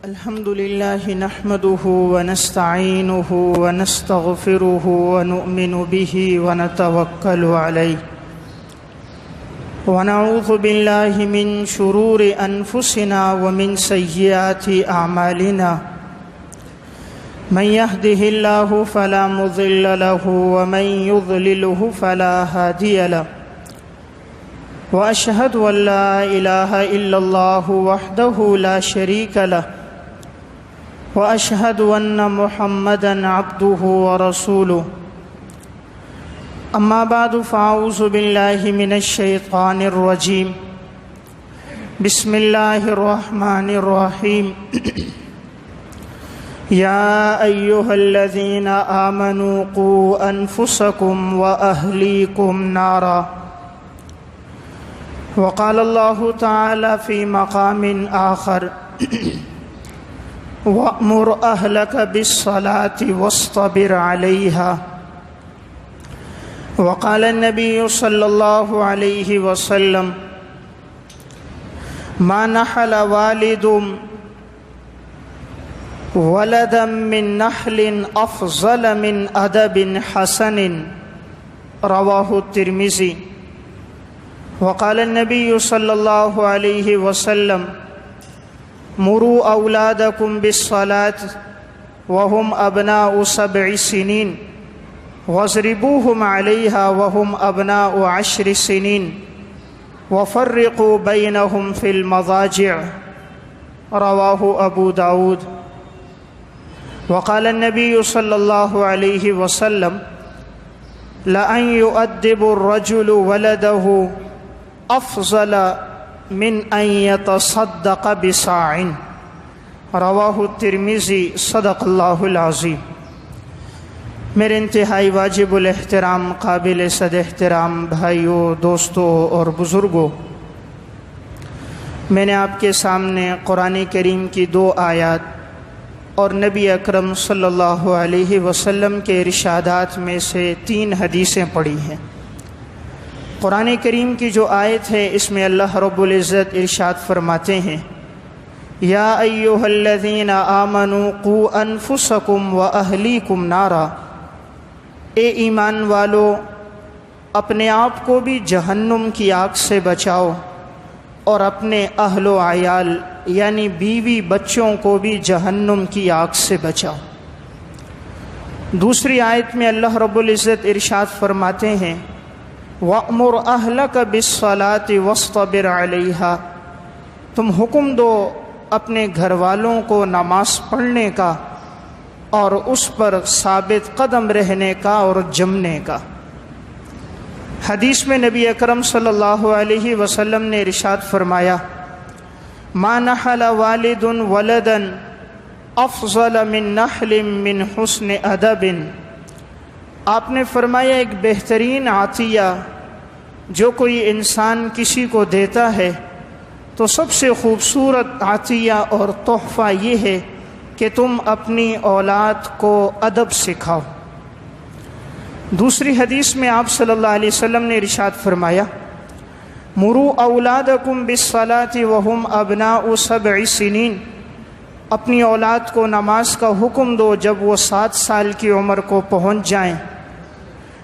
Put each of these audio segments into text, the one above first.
الحمد لله نحمده ونستعينه ونستغفره ونؤمن به ونتوكل عليه ونعوذ بالله من شرور أنفسنا ومن سيئات أعمالنا من يهده الله فلا مضل له ومن يضلله فلا هادي له وأشهد أن لا إله إلا الله وحده لا شريك له وأشهد أن محمدًا عبده ورسوله أما بعد فأعوذ بالله من الشيطان الرجيم بسم الله الرحمن الرحيم يا أيها الذين آمنوا قوا أنفسكم وأهليكم نارا وقال الله تعالى في مقام آخر وأمر أهلك بالصلاة واصطبر عليها وقال النبي صلى الله عليه وسلم ما نحل والد ولدا من نحل أفضل من أدب حسن رواه الترمذي وقال النبي صلى الله عليه وسلم مروا أولادكم بالصلاة وهم أبناء 7 سنين واضربوهم عليها وهم أبناء 10 سنين وفرقوا بينهم في المضاجع رواه أبو داود وقال النبي صلى الله عليه وسلم لأن يؤدب الرجل ولده أفضل من أن يتصدق بصاع رواہ الترمذی صدق اللہ العظیم۔ میرے انتہائی واجب الاحترام قابل صد احترام بھائیوں، دوستوں اور بزرگوں، میں نے آپ کے سامنے قرآن کریم کی 2 آیات اور نبی اکرم صلی اللہ علیہ وسلم کے ارشادات میں سے 3 حدیثیں پڑھی ہیں۔ قرآن کریم کی جو آیت ہے اس میں اللہ رب العزت ارشاد فرماتے ہیں یا ایھا الذین آمنوا قوا انفسکم واہلیکم نارا، اے ایمان والو اپنے آپ کو بھی جہنم کی آگ سے بچاؤ اور اپنے اہل و عیال یعنی بیوی بچوں کو بھی جہنم کی آگ سے بچاؤ۔ دوسری آیت میں اللہ رب العزت ارشاد فرماتے ہیں وَأْمُرْ أَهْلَكَ بِالصَّلَاةِ وَاصْطَبِرْ عَلَيْهَا، تم حکم دو اپنے گھر والوں کو نماز پڑھنے کا اور اس پر ثابت قدم رہنے کا اور جمنے کا۔ حدیث میں نبی اکرم صلی اللہ علیہ وسلم نے ارشاد فرمایا مَا نَحَلَ وَالِدٌ وَلَدًا أَفْضَلَ مِن نَحْلٍ مِّن حُسْنِ أَدَبٍ، آپ نے فرمایا ایک بہترین عطیہ جو کوئی انسان کسی کو دیتا ہے تو سب سے خوبصورت عطیہ اور تحفہ یہ ہے کہ تم اپنی اولاد کو ادب سکھاؤ۔ دوسری حدیث میں آپ صلی اللہ علیہ وسلم نے ارشاد فرمایا مروا اولادکم بالصلاة وهم ابناء 7 سنین، اپنی اولاد کو نماز کا حکم دو جب وہ 7 سال کی عمر کو پہنچ جائیں۔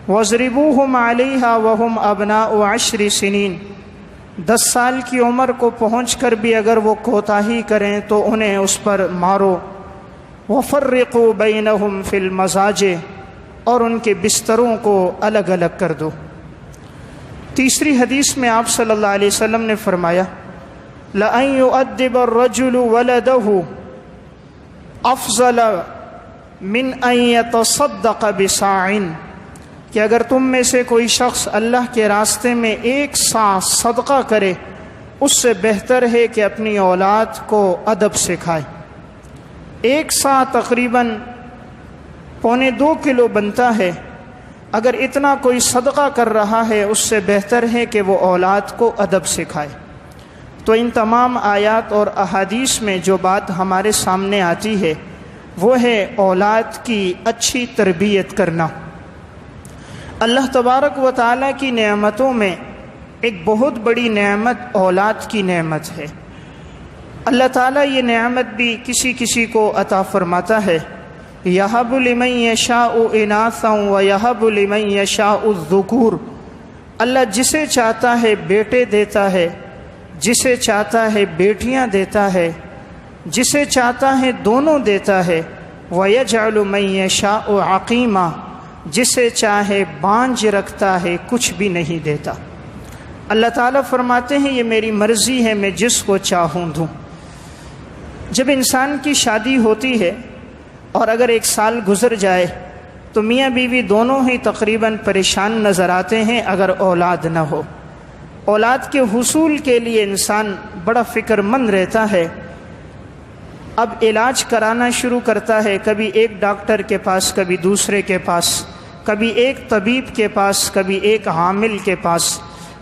وَاضْرِبُوهُمْ عَلَيْهَا وَهُمْ أَبْنَاءُ 10 سنین، 10 سال کی عمر کو پہنچ کر بھی اگر وہ کوتاہی کریں تو انہیں اس پر مارو۔ وَفَرِّقُوا بَيْنَهُمْ فِي الْمَضَاجِعِ، اور ان کے بستروں کو الگ الگ کر دو۔ تیسری حدیث میں آپ صلی اللہ علیہ وسلم نے فرمایا لَأَن يُؤَدِّبَ الرَّجُلُ وَلَدَهُ أَفْضَلَ مِنْ أَن يَتَصَدَّقَ بِصَاعٍ، کہ اگر تم میں سے کوئی شخص اللہ کے راستے میں 1 صاع صدقہ کرے اس سے بہتر ہے کہ اپنی اولاد کو ادب سکھائے۔ 1 صاع تقریباً 1.25 کلو بنتا ہے، اگر اتنا کوئی صدقہ کر رہا ہے اس سے بہتر ہے کہ وہ اولاد کو ادب سکھائے۔ تو ان تمام آیات اور احادیث میں جو بات ہمارے سامنے آتی ہے وہ ہے اولاد کی اچھی تربیت کرنا۔ اللہ تبارک و تعالیٰ کی نعمتوں میں ایک بہت بڑی نعمت اولاد کی نعمت ہے۔ اللہ تعالیٰ یہ نعمت بھی کسی کسی کو عطا فرماتا ہے، یہب لمن یشاء اناثا ویہب لمن یشاء الذکور۔ اللہ جسے چاہتا ہے بیٹے دیتا ہے، جسے چاہتا ہے بیٹیاں دیتا ہے، جسے چاہتا ہے دونوں دیتا ہے، وَيَجْعَلُ مَن يَشَاءُ عَقِيمًا، جسے چاہے بانجھ رکھتا ہے، کچھ بھی نہیں دیتا۔ اللہ تعالیٰ فرماتے ہیں یہ میری مرضی ہے، میں جس کو چاہوں دوں۔ جب انسان کی شادی ہوتی ہے اور اگر 1 سال گزر جائے تو میاں بیوی دونوں ہی تقریباً پریشان نظر آتے ہیں اگر اولاد نہ ہو۔ اولاد کے حصول کے لیے انسان بڑا فکر مند رہتا ہے، اب علاج کرانا شروع کرتا ہے، کبھی ایک ڈاکٹر کے پاس، کبھی دوسرے کے پاس، کبھی ایک طبیب کے پاس، کبھی ایک عامل کے پاس۔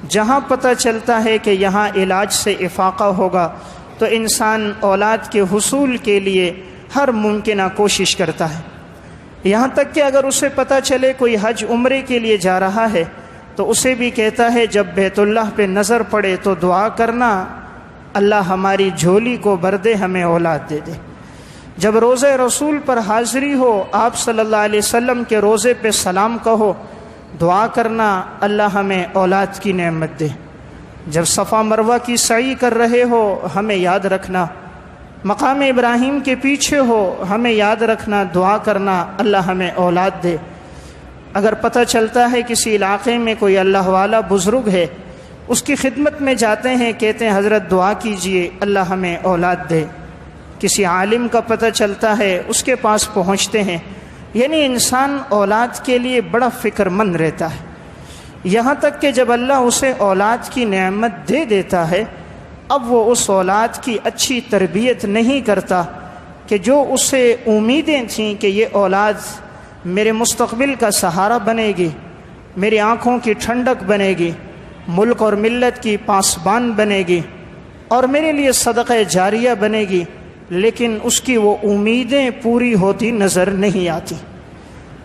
جہاں پتہ چلتا ہے کہ یہاں علاج سے افاقہ ہوگا تو انسان اولاد کے حصول کے لیے ہر ممکنہ کوشش کرتا ہے۔ یہاں تک کہ اگر اسے پتہ چلے کوئی حج عمرے کے لیے جا رہا ہے تو اسے بھی کہتا ہے جب بیت اللہ پہ نظر پڑے تو دعا کرنا اللہ ہماری جھولی کو بھر دے، ہمیں اولاد دے دے۔ جب روزہ رسول پر حاضری ہو، آپ صلی اللہ علیہ وسلم کے روزے پہ سلام کہو، دعا کرنا اللہ ہمیں اولاد کی نعمت دے۔ جب صفا مروہ کی سعی کر رہے ہو، ہمیں یاد رکھنا، مقام ابراہیم کے پیچھے ہو، ہمیں یاد رکھنا، دعا کرنا اللہ ہمیں اولاد دے۔ اگر پتہ چلتا ہے کسی علاقے میں کوئی اللہ والا بزرگ ہے، اس کی خدمت میں جاتے ہیں، کہتے ہیں حضرت دعا کیجئے اللہ ہمیں اولاد دے۔ کسی عالم کا پتہ چلتا ہے، اس کے پاس پہنچتے ہیں۔ یعنی انسان اولاد کے لیے بڑا فکر مند رہتا ہے، یہاں تک کہ جب اللہ اسے اولاد کی نعمت دے دیتا ہے، اب وہ اس اولاد کی اچھی تربیت نہیں کرتا کہ جو اسے امیدیں تھیں کہ یہ اولاد میرے مستقبل کا سہارا بنے گی، میری آنکھوں کی ٹھنڈک بنے گی، ملک اور ملت کی پاسبان بنے گی اور میرے لیے صدقہ جاریہ بنے گی، لیکن اس کی وہ امیدیں پوری ہوتی نظر نہیں آتی۔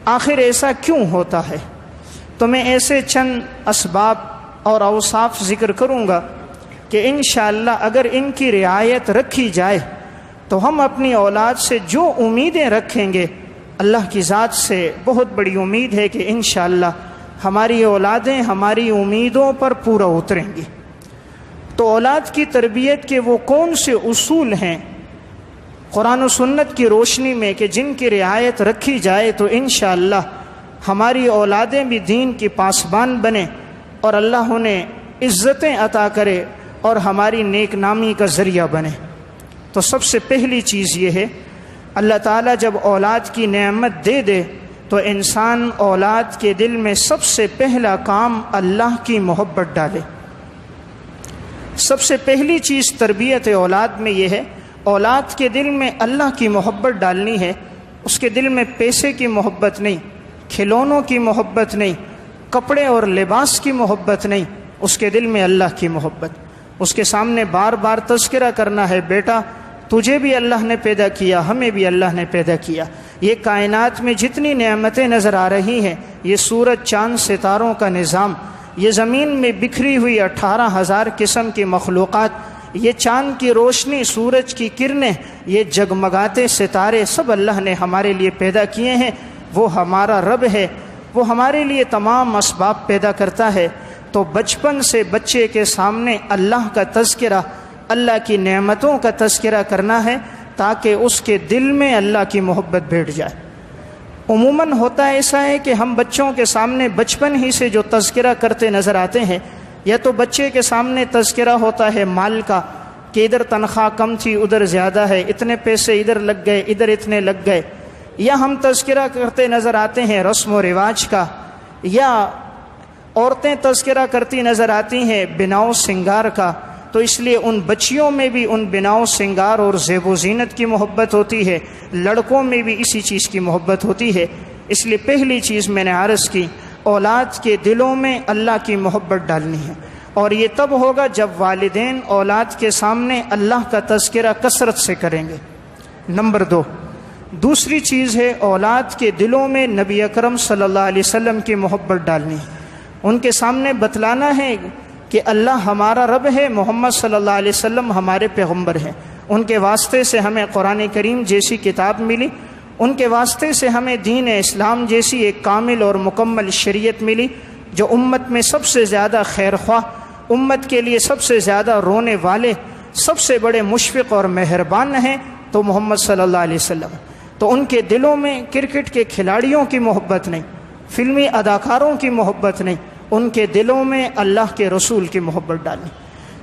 آخر ایسا کیوں ہوتا ہے؟ تو میں ایسے چند اسباب اور اوصاف ذکر کروں گا کہ انشاءاللہ اگر ان کی رعایت رکھی جائے تو ہم اپنی اولاد سے جو امیدیں رکھیں گے، اللہ کی ذات سے بہت بڑی امید ہے کہ انشاءاللہ ہماری اولادیں ہماری امیدوں پر پورا اتریں گی۔ تو اولاد کی تربیت کے وہ کون سے اصول ہیں قرآن و سنت کی روشنی میں کہ جن کی رعایت رکھی جائے تو انشاءاللہ ہماری اولادیں بھی دین کی پاسبان بنیں اور اللہ انہیں عزتیں عطا کرے اور ہماری نیک نامی کا ذریعہ بنے۔ تو سب سے پہلی چیز یہ ہے، اللہ تعالیٰ جب اولاد کی نعمت دے دے تو انسان اولاد کے دل میں سب سے پہلا کام اللہ کی محبت ڈالے۔ سب سے پہلی چیز تربیت اولاد میں یہ ہے، اولاد کے دل میں اللہ کی محبت ڈالنی ہے۔ اس کے دل میں پیسے کی محبت نہیں، کھلونوں کی محبت نہیں، کپڑے اور لباس کی محبت نہیں، اس کے دل میں اللہ کی محبت۔ اس کے سامنے بار بار تذکرہ کرنا ہے، بیٹا تجھے بھی اللہ نے پیدا کیا، ہمیں بھی اللہ نے پیدا کیا۔ یہ کائنات میں جتنی نعمتیں نظر آ رہی ہیں، یہ سورج چاند ستاروں کا نظام، یہ زمین میں بکھری ہوئی 18,000 قسم کی مخلوقات، یہ چاند کی روشنی، سورج کی کرنیں، یہ جگمگاتے ستارے سب اللہ نے ہمارے لیے پیدا کیے ہیں۔ وہ ہمارا رب ہے، وہ ہمارے لیے تمام اسباب پیدا کرتا ہے۔ تو بچپن سے بچے کے سامنے اللہ کا تذکرہ، اللہ کی نعمتوں کا تذکرہ کرنا ہے تاکہ اس کے دل میں اللہ کی محبت بیٹھ جائے۔ عموماً ہوتا ایسا ہے کہ ہم بچوں کے سامنے بچپن ہی سے جو تذکرہ کرتے نظر آتے ہیں، یا تو بچے کے سامنے تذکرہ ہوتا ہے مال کا کہ ادھر تنخواہ کم تھی ادھر زیادہ ہے، اتنے پیسے ادھر لگ گئے ادھر اتنے لگ گئے، یا ہم تذکرہ کرتے نظر آتے ہیں رسم و رواج کا، یا عورتیں تذکرہ کرتی نظر آتی ہیں بناؤ سنگار کا۔ تو اس لیے ان بچیوں میں بھی ان بناؤ سنگار اور زیب و زینت کی محبت ہوتی ہے، لڑکوں میں بھی اسی چیز کی محبت ہوتی ہے۔ اس لیے پہلی چیز میں نے عرض کی، اولاد کے دلوں میں اللہ کی محبت ڈالنی ہے، اور یہ تب ہوگا جب والدین اولاد کے سامنے اللہ کا تذکرہ کثرت سے کریں گے۔ نمبر 2، دوسری چیز ہے اولاد کے دلوں میں نبی اکرم صلی اللہ علیہ وسلم کی محبت ڈالنی ہے۔ ان کے سامنے بتلانا ہے کہ اللہ ہمارا رب ہے، محمد صلی اللہ علیہ وسلم ہمارے پیغمبر ہیں، ان کے واسطے سے ہمیں قرآن کریم جیسی کتاب ملی، ان کے واسطے سے ہمیں دین اسلام جیسی ایک کامل اور مکمل شریعت ملی، جو امت میں سب سے زیادہ خیر خواہ، امت کے لیے سب سے زیادہ رونے والے، سب سے بڑے مشفق اور مہربان ہیں تو محمد صلی اللہ علیہ وسلم۔ تو ان کے دلوں میں کرکٹ کے کھلاڑیوں کی محبت نہیں، فلمی اداکاروں کی محبت نہیں، ان کے دلوں میں اللہ کے رسول کی محبت ڈالیں۔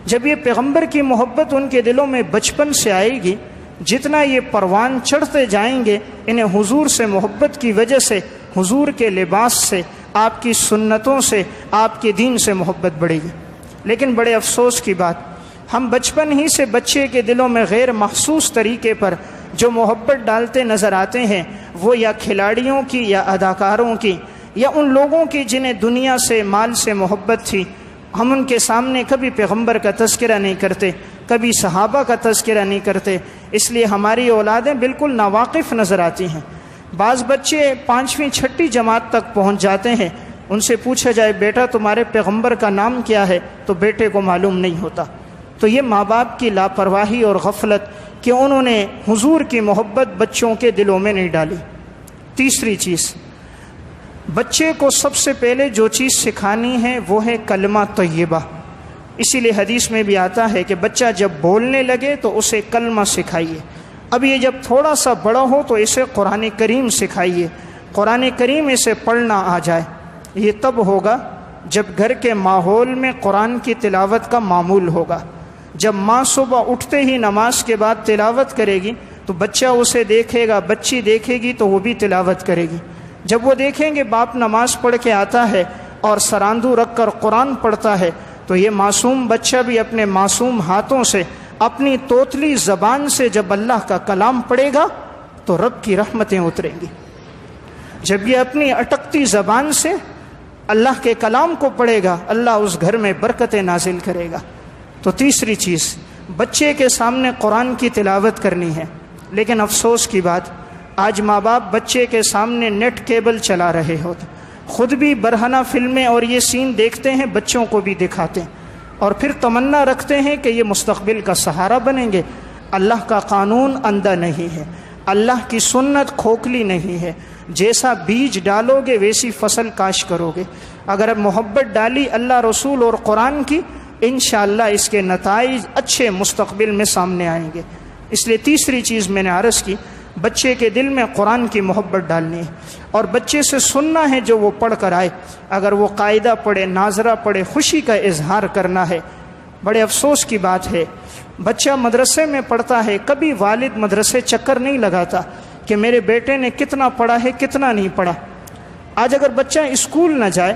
جب یہ پیغمبر کی محبت ان کے دلوں میں بچپن سے آئے گی، جتنا یہ پروان چڑھتے جائیں گے، انہیں حضور سے محبت کی وجہ سے، حضور کے لباس سے، آپ کی سنتوں سے، آپ کے دین سے محبت بڑھے گی۔ لیکن بڑے افسوس کی بات، ہم بچپن ہی سے بچے کے دلوں میں غیر محسوس طریقے پر جو محبت ڈالتے نظر آتے ہیں، وہ یا کھلاڑیوں کی یا اداکاروں کی یا ان لوگوں کی جنہیں دنیا سے، مال سے محبت تھی۔ ہم ان کے سامنے کبھی پیغمبر کا تذکرہ نہیں کرتے، کبھی صحابہ کا تذکرہ نہیں کرتے، اس لیے ہماری اولادیں بالکل ناواقف نظر آتی ہیں۔ بعض بچے 5ویں 6ٹھی جماعت تک پہنچ جاتے ہیں، ان سے پوچھا جائے بیٹا تمہارے پیغمبر کا نام کیا ہے، تو بیٹے کو معلوم نہیں ہوتا۔ تو یہ ماں باپ کی لاپرواہی اور غفلت کہ انہوں نے حضور کی محبت بچوں کے دلوں میں نہیں ڈالی۔ تیسری چیز، بچے کو سب سے پہلے جو چیز سکھانی ہے وہ ہے کلمہ طیبہ۔ اسی لیے حدیث میں بھی آتا ہے کہ بچہ جب بولنے لگے تو اسے کلمہ سکھائیے۔ اب یہ جب تھوڑا سا بڑا ہو تو اسے قرآن کریم سکھائیے، قرآن کریم اسے پڑھنا آ جائے۔ یہ تب ہوگا جب گھر کے ماحول میں قرآن کی تلاوت کا معمول ہوگا۔ جب ماں صبح اٹھتے ہی نماز کے بعد تلاوت کرے گی تو بچہ اسے دیکھے گا، بچی دیکھے گی تو وہ بھی تلاوت کرے گی۔ جب وہ دیکھیں گے باپ نماز پڑھ کے آتا ہے اور سراندو رکھ کر قرآن پڑھتا ہے، تو یہ معصوم بچہ بھی اپنے معصوم ہاتھوں سے، اپنی توتلی زبان سے جب اللہ کا کلام پڑھے گا تو رب کی رحمتیں اتریں گی۔ جب یہ اپنی اٹکتی زبان سے اللہ کے کلام کو پڑھے گا، اللہ اس گھر میں برکتیں نازل کرے گا۔ تو تیسری چیز، بچے کے سامنے قرآن کی تلاوت کرنی ہے۔ لیکن افسوس کی بات، آج ماں باپ بچے کے سامنے نیٹ کیبل چلا رہے ہوتے، خود بھی برہنہ فلمیں اور یہ سین دیکھتے ہیں، بچوں کو بھی دکھاتے ہیں، اور پھر تمنا رکھتے ہیں کہ یہ مستقبل کا سہارا بنیں گے۔ اللہ کا قانون اندھا نہیں ہے، اللہ کی سنت کھوکھلی نہیں ہے۔ جیسا بیج ڈالو گے ویسی فصل کاشت کرو گے۔ اگر محبت ڈالی اللہ رسول اور قرآن کی، انشاءاللہ اس کے نتائج اچھے مستقبل میں سامنے آئیں گے۔ اس لیے تیسری چیز میں نے عرض کی، بچے کے دل میں قرآن کی محبت ڈالنی ہے، اور بچے سے سننا ہے جو وہ پڑھ کر آئے۔ اگر وہ قاعدہ پڑھے، ناظرہ پڑھے، خوشی کا اظہار کرنا ہے۔ بڑے افسوس کی بات ہے، بچہ مدرسے میں پڑھتا ہے، کبھی والد مدرسے چکر نہیں لگاتا کہ میرے بیٹے نے کتنا پڑھا ہے، کتنا نہیں پڑھا۔ آج اگر بچہ اسکول نہ جائے،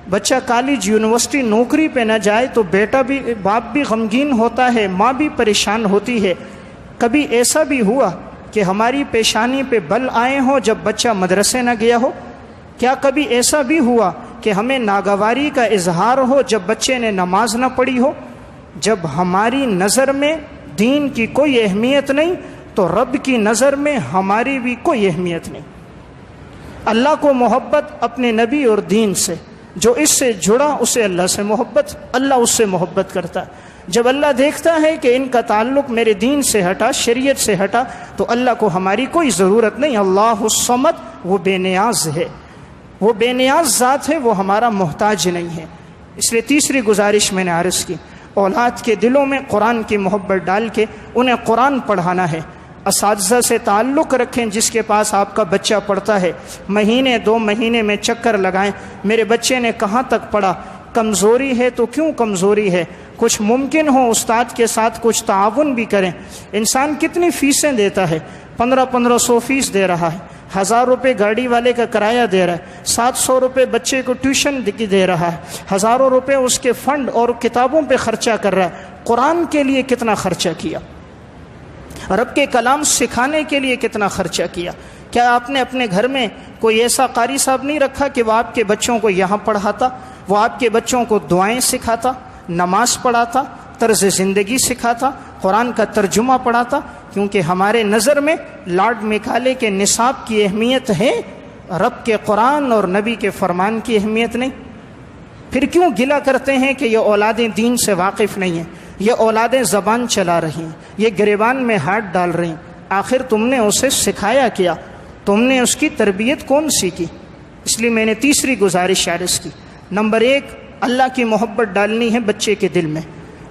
بچہ کالج، یونیورسٹی، نوکری پہ نہ جائے تو بیٹا بھی، باپ بھی غمگین ہوتا ہے، ماں بھی پریشان ہوتی ہے۔ کبھی ایسا بھی ہوا کہ ہماری پیشانی پہ بل آئے ہوں جب بچہ مدرسے نہ گیا ہو؟ کیا کبھی ایسا بھی ہوا کہ ہمیں ناگواری کا اظہار ہو جب بچے نے نماز نہ پڑھی ہو؟ جب ہماری نظر میں دین کی کوئی اہمیت نہیں تو رب کی نظر میں ہماری بھی کوئی اہمیت نہیں۔ اللہ کو محبت اپنے نبی اور دین سے، جو اس سے جڑا اسے اللہ سے محبت، اللہ اس سے محبت کرتا ہے۔ جب اللہ دیکھتا ہے کہ ان کا تعلق میرے دین سے ہٹا، شریعت سے ہٹا، تو اللہ کو ہماری کوئی ضرورت نہیں۔ اللہ الصمد، وہ بے نیاز ہے، وہ بے نیاز ذات ہے، وہ ہمارا محتاج نہیں ہے۔ اس لیے تیسری گزارش میں نے عرض کی، اولاد کے دلوں میں قرآن کی محبت ڈال کے انہیں قرآن پڑھانا ہے۔ اساتذہ سے تعلق رکھیں جس کے پاس آپ کا بچہ پڑھتا ہے، مہینے 2 مہینے میں چکر لگائیں، میرے بچے نے کہاں تک پڑھا، کمزوری ہے تو کیوں کمزوری ہے، کچھ ممکن ہو استاد کے ساتھ کچھ تعاون بھی کریں۔ انسان کتنی فیسیں دیتا ہے، 1500 فیس دے رہا ہے، 1000 روپے گاڑی والے کا کرایہ دے رہا ہے، 700 روپے بچے کو ٹیوشن دے رہا ہے، ہزاروں روپے اس کے فنڈ اور کتابوں پہ خرچہ کر رہا ہے۔ قرآن کے لیے کتنا خرچہ کیا، رب کے کلام سکھانے کے لیے کتنا خرچہ کیا؟ کیا آپ نے اپنے گھر میں کوئی ایسا قاری صاحب نہیں رکھا کہ وہ آپ کے بچوں کو یہاں پڑھاتا، وہ آپ کے بچوں کو دعائیں سکھاتا، نماز پڑھاتا، طرز زندگی سکھاتا، قرآن کا ترجمہ پڑھاتا؟ کیونکہ ہمارے نظر میں لارڈ میکالے کے نصاب کی اہمیت ہے، رب کے قرآن اور نبی کے فرمان کی اہمیت نہیں۔ پھر کیوں گلہ کرتے ہیں کہ یہ اولادیں دین سے واقف نہیں ہیں؟ یہ اولادیں زبان چلا رہی ہیں، یہ گریبان میں ہاتھ ڈال رہی ہیں، آخر تم نے اسے سکھایا کیا؟ تم نے اس کی تربیت کون سی کی؟ اس لیے میں نے تیسری گزارش عرض کی، نمبر 1 اللہ کی محبت ڈالنی ہے بچے کے دل میں،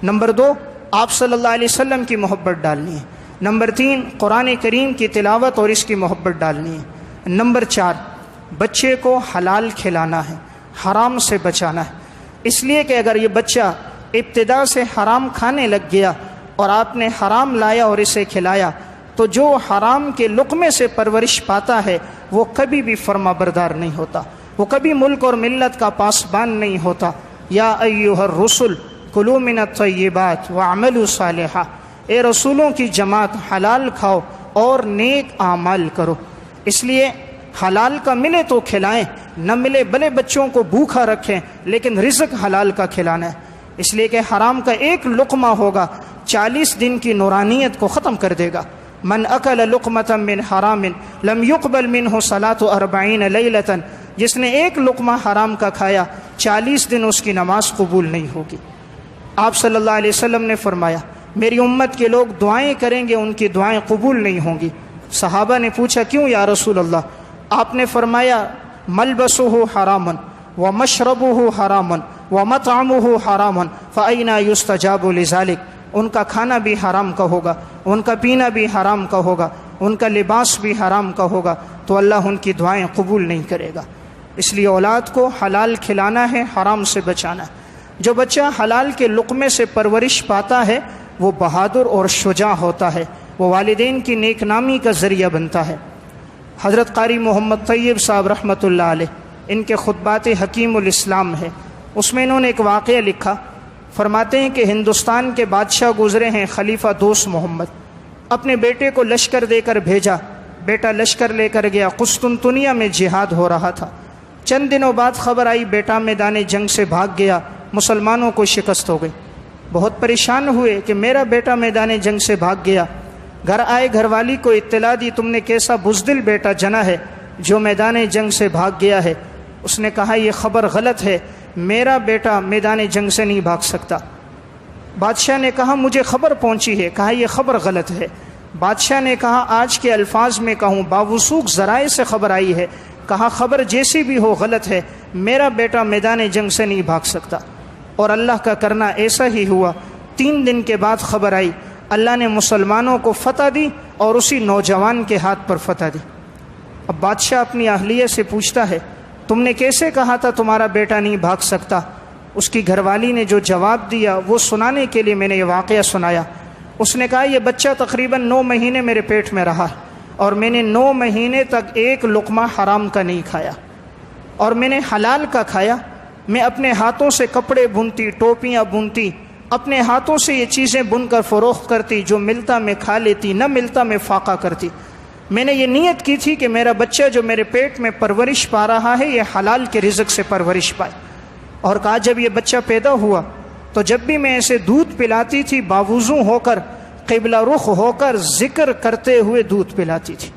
نمبر 2 آپ صلی اللہ علیہ وسلم کی محبت ڈالنی ہے، نمبر 3 قرآن کریم کی تلاوت اور اس کی محبت ڈالنی ہے، نمبر 4 بچے کو حلال کھلانا ہے، حرام سے بچانا ہے۔ اس لیے کہ اگر یہ بچہ ابتدا سے حرام کھانے لگ گیا اور آپ نے حرام لایا اور اسے کھلایا تو جو حرام کے لقمے سے پرورش پاتا ہے وہ کبھی بھی فرما بردار نہیں ہوتا، وہ کبھی ملک اور ملت کا پاسبان نہیں ہوتا۔ یا ایھا الرسل کلوا من الطیبات واعملوا صالحا، اے رسولوں کی جماعت حلال کھاؤ اور نیک اعمال کرو۔ اس لیے حلال کا ملے تو کھلائیں، نہ ملے بھلے بچوں کو بھوکا رکھیں، لیکن رزق حلال کا کھلانا ہے۔ اس لیے کہ حرام کا ایک لقمہ ہوگا 40 دن کی نورانیت کو ختم کر دے گا۔ من اکل لقمۃ من حرام لم يقبل منہ صلاۃ 40 لیلۃ، جس نے ایک لقمہ حرام کا کھایا 40 دن اس کی نماز قبول نہیں ہوگی۔ آپ صلی اللہ علیہ وسلم نے فرمایا میری امت کے لوگ دعائیں کریں گے، ان کی دعائیں قبول نہیں ہوں گی۔ صحابہ نے پوچھا کیوں یا رسول اللہ؟ آپ نے فرمایا ملبسہ حرام ومشربہ حرام ومطعمہ حرام فأینى یستجاب لذلک، ان کا کھانا بھی حرام کا ہوگا، ان کا پینا بھی حرام کا ہوگا، ان کا لباس بھی حرام کا ہوگا، تو اللہ ان کی دعائیں قبول نہیں کرے گا۔ اس لیے اولاد کو حلال کھلانا ہے، حرام سے بچانا ہے۔ جو بچہ حلال کے لقمے سے پرورش پاتا ہے وہ بہادر اور شجاع ہوتا ہے، وہ والدین کی نیک نامی کا ذریعہ بنتا ہے۔ حضرت قاری محمد طیب صاحب رحمۃ اللہ علیہ، ان کے خطبات حکیم الاسلام ہے، اس میں انہوں نے ایک واقعہ لکھا۔ فرماتے ہیں کہ ہندوستان کے بادشاہ گزرے ہیں خلیفہ دوست محمد، اپنے بیٹے کو لشکر دے کر بھیجا، بیٹا لشکر لے کر گیا، قسطنطنیہ میں جہاد ہو رہا تھا۔ چند دنوں بعد خبر آئی بیٹا میدان جنگ سے بھاگ گیا، مسلمانوں کو شکست ہو گئی۔ بہت پریشان ہوئے کہ میرا بیٹا میدان جنگ سے بھاگ گیا۔ گھر آئے، گھر والی کو اطلاع دی تم نے کیسا بزدل بیٹا جنا ہے جو میدان جنگ سے بھاگ گیا ہے۔ اس نے کہا یہ خبر غلط ہے، میرا بیٹا میدان جنگ سے نہیں بھاگ سکتا۔ بادشاہ نے کہا مجھے خبر پہنچی ہے، کہا یہ خبر غلط ہے۔ بادشاہ نے کہا آج کے الفاظ میں کہوں، باوثوق ذرائع سے خبر آئی ہے، کہا خبر جیسی بھی ہو غلط ہے، میرا بیٹا میدان جنگ سے نہیں بھاگ سکتا۔ اور اللہ کا کرنا ایسا ہی ہوا۔ 3 دن کے بعد خبر آئی، اللہ نے مسلمانوں کو فتح دی اور اسی نوجوان کے ہاتھ پر فتح دی۔ اب بادشاہ اپنی اہلیہ سے پوچھتا ہے تم نے کیسے کہا تھا تمہارا بیٹا نہیں بھاگ سکتا؟ اس کی گھر والی نے جو جواب دیا وہ سنانے کے لیے میں نے یہ واقعہ سنایا۔ اس نے کہا یہ بچہ تقریباً 9 مہینے میرے پیٹ میں رہا اور میں نے 9 مہینے تک ایک لقمہ حرام کا نہیں کھایا اور میں نے حلال کا کھایا۔ میں اپنے ہاتھوں سے کپڑے بنتی، ٹوپیاں بنتی، اپنے ہاتھوں سے یہ چیزیں بن کر فروخت کرتی، جو ملتا میں کھا لیتی، نہ ملتا میں فاقہ کرتی۔ میں نے یہ نیت کی تھی کہ میرا بچہ جو میرے پیٹ میں پرورش پا رہا ہے یہ حلال کے رزق سے پرورش پائے۔ اور کہا جب یہ بچہ پیدا ہوا تو جب بھی میں اسے دودھ پلاتی تھی باوضو ہو کر، قبلہ رخ ہو کر ذکر کرتے ہوئے دودھ پلاتی تھی،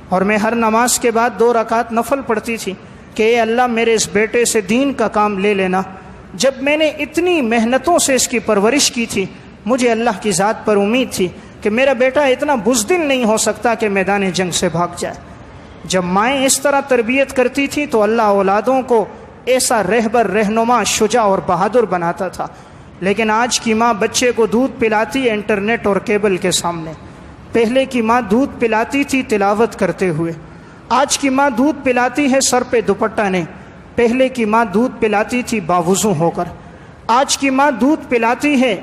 اور میں ہر نماز کے بعد 2 رکعت نفل پڑھتی تھی کہ اے اللہ میرے اس بیٹے سے دین کا کام لے لینا۔ جب میں نے اتنی محنتوں سے اس کی پرورش کی تھی، مجھے اللہ کی ذات پر امید تھی کہ میرا بیٹا اتنا بزدل نہیں ہو سکتا کہ میدان جنگ سے بھاگ جائے۔ جب مائیں اس طرح تربیت کرتی تھی تو اللہ اولادوں کو ایسا رہبر، رہنما، شجاع اور بہادر بناتا تھا۔ لیکن آج کی ماں بچے کو دودھ پلاتی ہے انٹرنیٹ اور کیبل کے سامنے، پہلے کی ماں دودھ پلاتی تھی تلاوت کرتے ہوئے، آج کی ماں دودھ پلاتی ہے سر پہ دوپٹہ نہیں، پہلے کی ماں دودھ پلاتی تھی باوضو ہو کر، آج کی ماں دودھ پلاتی ہے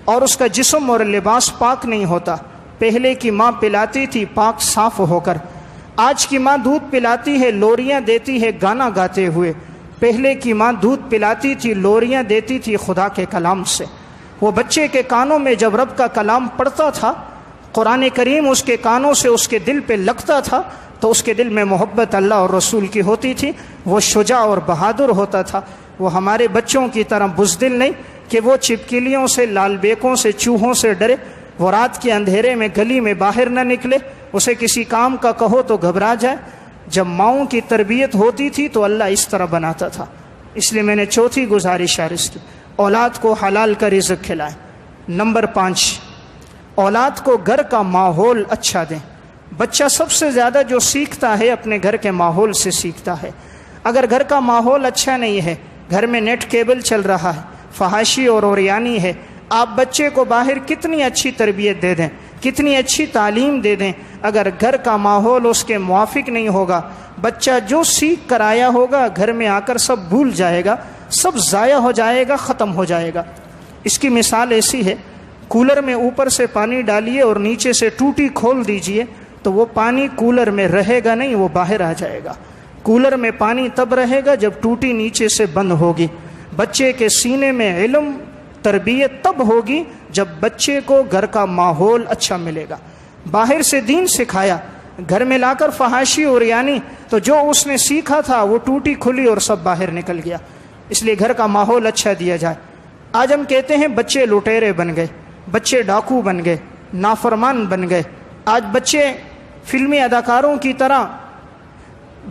اور اس کا جسم اور لباس پاک نہیں ہوتا، پہلے کی ماں پلاتی تھی پاک صاف ہو کر، آج کی ماں دودھ پلاتی ہے لوریاں دیتی ہے گانا گاتے ہوئے، پہلے کی ماں دودھ پلاتی تھی لوریاں دیتی تھی خدا کے کلام سے۔ وہ بچے کے کانوں میں جب رب کا کلام پڑتا تھا، قرآن کریم اس کے کانوں سے اس کے دل پہ لگتا تھا تو اس کے دل میں محبت اللہ اور رسول کی ہوتی تھی، وہ شجاع اور بہادر ہوتا تھا۔ وہ ہمارے بچوں کی طرح بزدل نہیں کہ وہ چپکلیوں سے، لال بیکوں سے، چوہوں سے ڈرے، وہ رات کے اندھیرے میں گلی میں باہر نہ نکلے، اسے کسی کام کا کہو تو گھبرا جائے۔ جب ماؤں کی تربیت ہوتی تھی تو اللہ اس طرح بناتا تھا۔ اس لیے میں نے چوتھی گزارش عرض کی، اولاد کو حلال کا رزق کھلائیں۔ نمبر 5، اولاد کو گھر کا ماحول اچھا دیں۔ بچہ سب سے زیادہ جو سیکھتا ہے اپنے گھر کے ماحول سے سیکھتا ہے۔ اگر گھر کا ماحول اچھا نہیں ہے، گھر میں نیٹ کیبل چل رہا ہے، فحاشی اور عریانی ہے، آپ بچے کو باہر کتنی اچھی تربیت دے دیں، کتنی اچھی تعلیم دے دیں، اگر گھر کا ماحول اس کے موافق نہیں ہوگا، بچہ جو سیکھ کر آیا ہوگا گھر میں آ کر سب بھول جائے گا، سب ضائع ہو جائے گا، ختم ہو جائے گا۔ اس کی مثال ایسی ہے، کولر میں اوپر سے پانی ڈالیے اور نیچے سے ٹوٹی کھول دیجئے تو وہ پانی کولر میں رہے گا نہیں، وہ باہر آ جائے گا۔ کولر میں پانی تب رہے گا جب ٹوٹی نیچے سے بند ہوگی۔ بچے کے سینے میں علم، تربیت تب ہوگی جب بچے کو گھر کا ماحول اچھا ملے گا۔ باہر سے دین سکھایا، گھر میں لا کر فحاشی اور یعنی تو جو اس نے سیکھا تھا وہ ٹوٹی کھلی اور سب باہر نکل گیا۔ اس لیے گھر کا ماحول اچھا دیا جائے۔ آج ہم کہتے ہیں بچے لٹیرے بن گئے، بچے ڈاکو بن گئے، نافرمان بن گئے۔ آج بچے فلمی اداکاروں کی طرح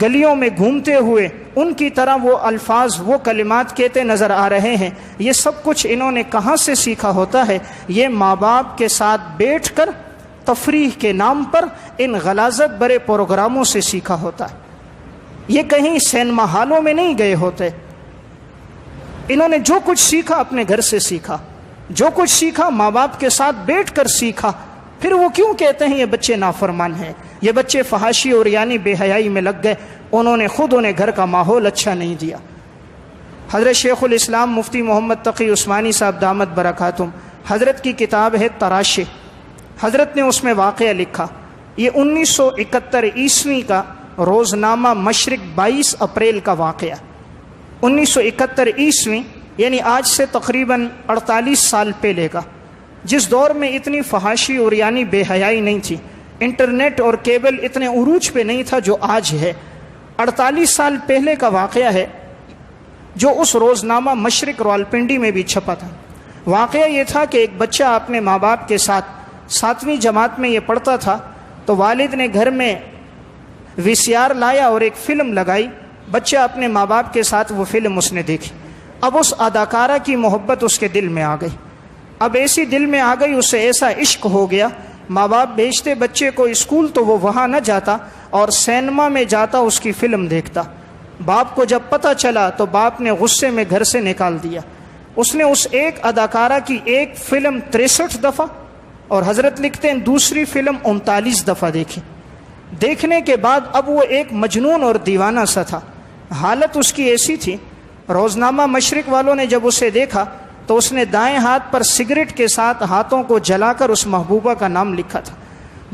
گلیوں میں گھومتے ہوئے ان کی طرح وہ الفاظ، وہ کلمات کہتے نظر آ رہے ہیں۔ یہ سب کچھ انہوں نے کہاں سے سیکھا ہوتا ہے؟ یہ ماں باپ کے ساتھ بیٹھ کر تفریح کے نام پر ان غلاظت برے پروگراموں سے سیکھا ہوتا ہے۔ یہ کہیں سینما ہالوں میں نہیں گئے ہوتے۔ انہوں نے جو کچھ سیکھا اپنے گھر سے سیکھا، جو کچھ سیکھا ماں باپ کے ساتھ بیٹھ کر سیکھا۔ پھر وہ کیوں کہتے ہیں یہ بچے نافرمان ہیں، یہ بچے فحاشی اور یعنی بے حیائی میں لگ گئے؟ انہیں گھر کا ماحول اچھا نہیں دیا۔ حضرت شیخ الاسلام مفتی محمد تقی عثمانی صاحب دامت برکاتہم، حضرت کی کتاب ہے تراشے، حضرت نے اس میں واقعہ لکھا۔ یہ 1971 عیسوی کا روزنامہ مشرق 22 اپریل کا واقعہ۔ 1971 عیسوی یعنی آج سے تقریباً 48 سال پہلے کا، جس دور میں اتنی فحاشی اور یعنی بے حیائی نہیں تھی، انٹرنیٹ اور کیبل اتنے عروج پہ نہیں تھا جو آج ہے۔ 48 سال پہلے کا واقعہ ہے جو اس روزنامہ مشرق راولپنڈی میں بھی چھپا تھا۔ واقعہ یہ تھا کہ ایک بچہ اپنے ماں باپ کے ساتھ 7ویں جماعت میں یہ پڑھتا تھا، تو والد نے گھر میں VCR لایا اور ایک فلم لگائی۔ بچہ اپنے ماں باپ کے ساتھ وہ فلم اس نے دیکھی۔ اب اس اداکارہ کی محبت اس کے دل میں آ گئی، اب ایسی دل میں آ گئی، اسے ایسا عشق ہو گیا۔ ماں باپ بھیجتے بچے کو اسکول تو وہ وہاں نہ جاتا اور سینما میں جاتا، اس کی فلم دیکھتا۔ باپ کو جب پتہ چلا تو باپ نے غصے میں گھر سے نکال دیا۔ اس نے اس ایک اداکارہ کی ایک فلم 63 دفعہ اور حضرت لکھتے ہیں دوسری فلم 39 دفعہ دیکھی۔ دیکھنے کے بعد اب وہ ایک مجنون اور دیوانہ سا تھا۔ حالت اس کی ایسی تھی، روزنامہ مشرق والوں نے جب اسے دیکھا تو اس نے دائیں ہاتھ پر سگریٹ کے ساتھ ہاتھوں کو جلا کر اس محبوبہ کا نام لکھا تھا،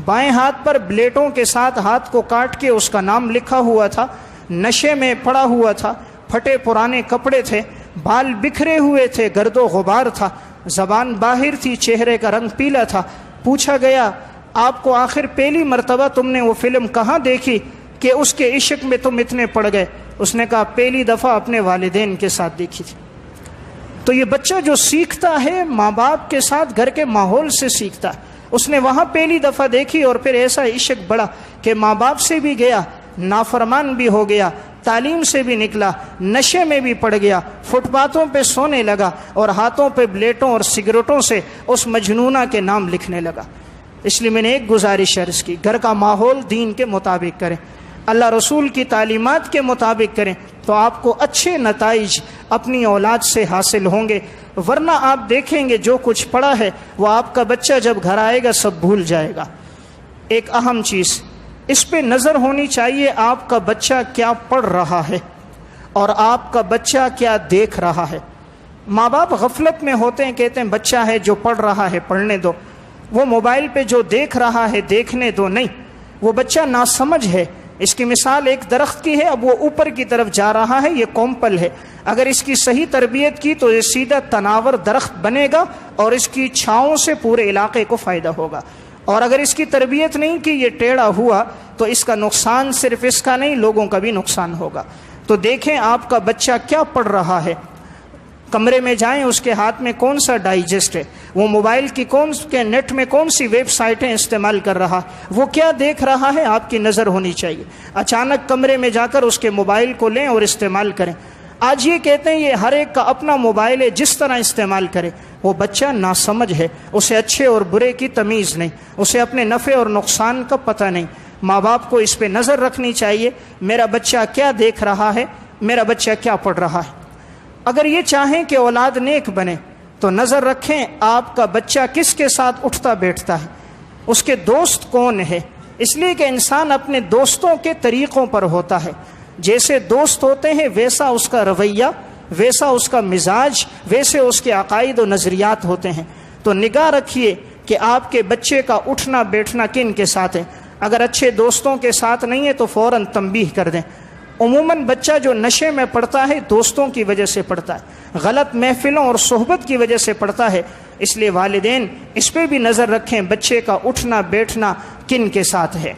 بائیں ہاتھ پر بلیٹوں کے ساتھ ہاتھ کو کاٹ کے اس کا نام لکھا ہوا تھا، نشے میں پڑا ہوا تھا، پھٹے پرانے کپڑے تھے، بال بکھرے ہوئے تھے، گرد و غبار تھا، زبان باہر تھی، چہرے کا رنگ پیلا تھا۔ پوچھا گیا آپ کو آخر پہلی مرتبہ تم نے وہ فلم کہاں دیکھی کہ اس کے عشق میں تم اتنے پڑ گئے؟ اس نے کہا پہلی دفعہ اپنے والدین کے ساتھ دیکھی تھی۔ تو یہ بچہ جو سیکھتا ہے ماں باپ کے ساتھ گھر کے ماحول سے سیکھتا ہے۔ اس نے وہاں پہلی دفعہ دیکھی اور پھر ایسا عشق بڑھا کہ ماں باپ سے بھی گیا، نافرمان بھی ہو گیا، تعلیم سے بھی نکلا، نشے میں بھی پڑ گیا، فٹ پاتھوں پہ سونے لگا اور ہاتھوں پہ بلیٹوں اور سگریٹوں سے اس مجنونہ کے نام لکھنے لگا۔ اس لیے میں نے ایک گزارش عرض کی، گھر کا ماحول دین کے مطابق کریں، اللہ رسول کی تعلیمات کے مطابق کریں تو آپ کو اچھے نتائج اپنی اولاد سے حاصل ہوں گے۔ ورنہ آپ دیکھیں گے جو کچھ پڑھا ہے وہ آپ کا بچہ جب گھر آئے گا سب بھول جائے گا۔ ایک اہم چیز اس پہ نظر ہونی چاہیے، آپ کا بچہ کیا پڑھ رہا ہے اور آپ کا بچہ کیا دیکھ رہا ہے۔ ماں باپ غفلت میں ہوتے ہیں، کہتے ہیں بچہ ہے جو پڑھ رہا ہے پڑھنے دو، وہ موبائل پہ جو دیکھ رہا ہے دیکھنے دو۔ نہیں، وہ بچہ ناسمجھ ہے۔ اس کی مثال ایک درخت کی ہے، اب وہ اوپر کی طرف جا رہا ہے، یہ کومپل ہے، اگر اس کی صحیح تربیت کی تو یہ سیدھا تناور درخت بنے گا اور اس کی چھاؤں سے پورے علاقے کو فائدہ ہوگا، اور اگر اس کی تربیت نہیں کی یہ ٹیڑھا ہوا تو اس کا نقصان صرف اس کا نہیں لوگوں کا بھی نقصان ہوگا۔ تو دیکھیں آپ کا بچہ کیا پڑھ رہا ہے، کمرے میں جائیں اس کے ہاتھ میں کون سا ڈائجسٹ ہے، وہ موبائل کی کے نیٹ میں کون سی ویب سائٹیں استعمال کر رہا، وہ کیا دیکھ رہا ہے، آپ کی نظر ہونی چاہیے۔ اچانک کمرے میں جا کر اس کے موبائل کو لیں اور استعمال کریں۔ آج یہ کہتے ہیں یہ ہر ایک کا اپنا موبائل ہے، جس طرح استعمال کرے۔ وہ بچہ ناسمجھ ہے، اسے اچھے اور برے کی تمیز نہیں، اسے اپنے نفع اور نقصان کا پتہ نہیں۔ ماں باپ کو اس پہ نظر رکھنی چاہیے، میرا بچہ کیا دیکھ رہا ہے، میرا بچہ کیا پڑھ رہا ہے۔ اگر یہ چاہیں کہ اولاد نیک بنے تو نظر رکھیں آپ کا بچہ کس کے ساتھ اٹھتا بیٹھتا ہے، اس کے دوست کون ہے۔ اس لیے کہ انسان اپنے دوستوں کے طریقوں پر ہوتا ہے، جیسے دوست ہوتے ہیں ویسا اس کا رویہ، ویسا اس کا مزاج، ویسے اس کے عقائد و نظریات ہوتے ہیں۔ تو نگاہ رکھیے کہ آپ کے بچے کا اٹھنا بیٹھنا کن کے ساتھ ہے۔ اگر اچھے دوستوں کے ساتھ نہیں ہے تو فوراً تنبیہ کر دیں۔ عموماً بچہ جو نشے میں پڑتا ہے دوستوں کی وجہ سے پڑتا ہے، غلط محفلوں اور صحبت کی وجہ سے پڑتا ہے۔ اس لیے والدین اس پہ بھی نظر رکھیں بچے کا اٹھنا بیٹھنا کن کے ساتھ ہے۔